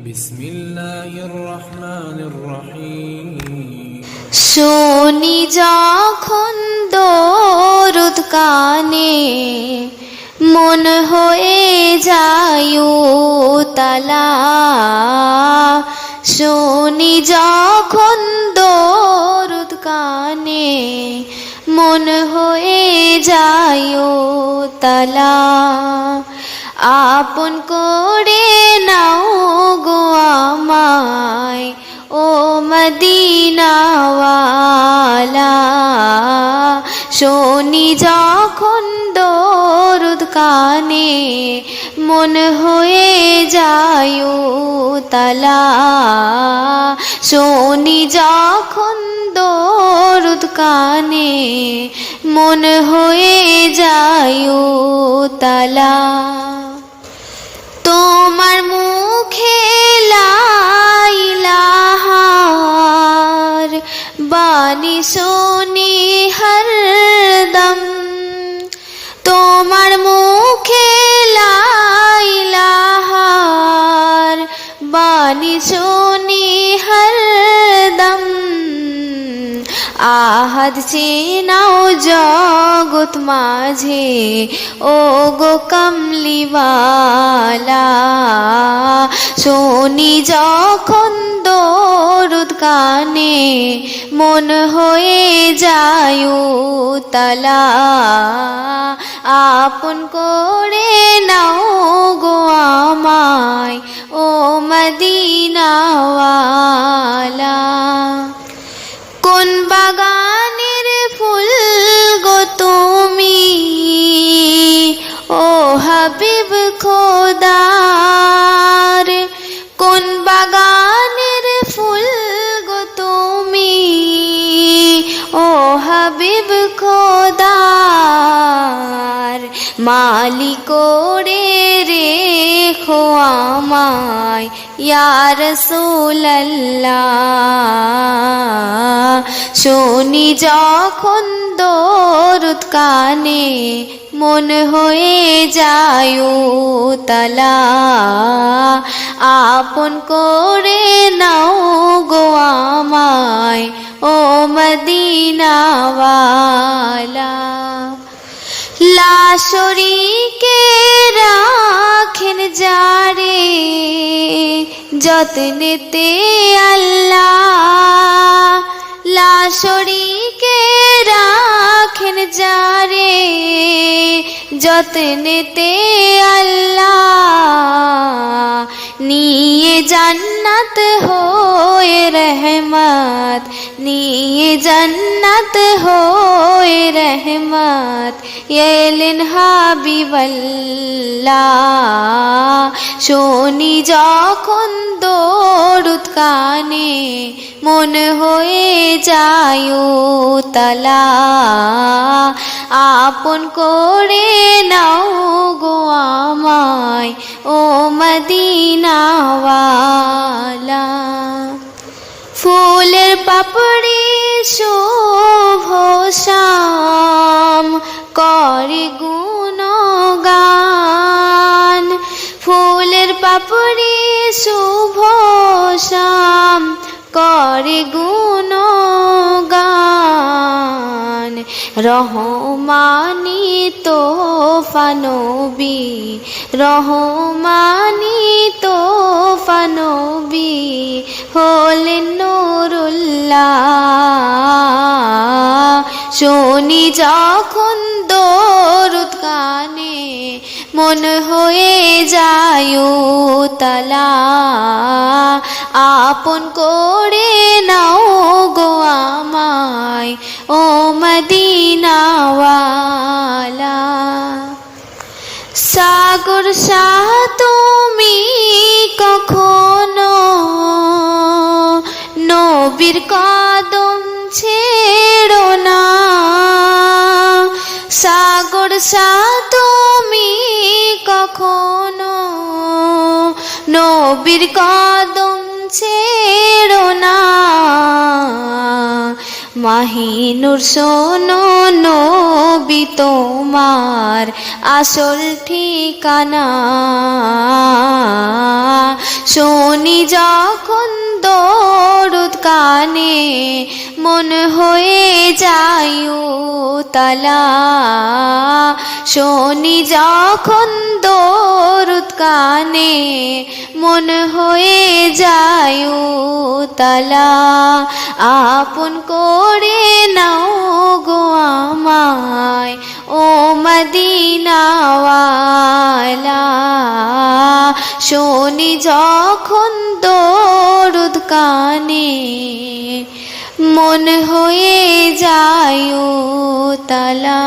বিসমিল্লাহির রহমানির রহিম। শুনি যখন দরুদ কানে, মন হয়ে যায় উতলা। শুনি যখন দরুদ কানে, মন হয়ে যায় উতলা। আপন করে নাও গো আমায়, ও মদিনাওয়ালা। শুনি যখন দরুদ কানে, মন হয়ে যায় উতলা। শুনি যখন দরুদ কানে, মন হয়ে যায় উতলা। তোমার মুখে লা ইলাহার বাণী শুনি হরদম। তোমার মুখে লা ইলাহার বাণী শুনি হরদম। আহাদ চেনাও জগৎ মাঝে, ও গো কমলিওয়ালা। শুনি যখন দরুদ কানে, মন হয়ে যায় উতলা। আপন করে নাও গো আমায়, ও মদিনাওয়ালা। কোন বাগানের ফুল গো তুমি, ও হাবিব খোদার। কোন বাগানের ফুল গো তুমি, ও হাবিব খোদার। মালিক রে রেখো আমায়, ইয়া রাসূলুল্লাহ। শুনি যখন দরুদ কানে, মন হয়ে যায় উতলা। আপন করে নাও গো আমায়, ও মদিনাওয়ালা। লা শরীকে রাখেন যারে, যত্নেতে আল্লাহ। লা শরীকে রাখেন যারে, যত্নেতে আল্লাহ। নিয়ে জান্নাত হয়ে রহমত, নিয়ে জান্নাত হয়ে রহমত, এলেন হাবিবাল্লাহ। শুনি যখন দরুদ কানে, মন হয়ে যায় উতলা। আপন করে নাও গো আমায়, ও মদিনাওয়ালা। ফুলের পাপড়ি শুভ শাম, করে গুণগান। ফুলের পাপড়ি শুভ শাম, করে গুণগান। রহমানি তোফা নবী, রহমানি তোফা নবী, হলেন নূরুল্লাহ। শুনি যখন দরুদ কানে, মন হয়ে যায় উতলা। আপন করে নাও গো আমায়, ও মদিনাওয়ালা। সাগর শাহ তুমি কখনো নবীর কদম ছেড়ো না। সাগর শাহ তুমি কখনো নবীর কদম ছেড়ো না। মাহিনুর শোনো নবী তোমার আসল ঠিকানা, শুনি যখন দরুদ কানে মন হয়ে যায় উতলা, শুনি যখন দরুদ কানে মন হয়ে যায় উতলা। আপন করে নাও গো আমায় ও মদিনাওয়ালা, শুনি যখন দরুদ কানে মন হয়ে যায় উতলা।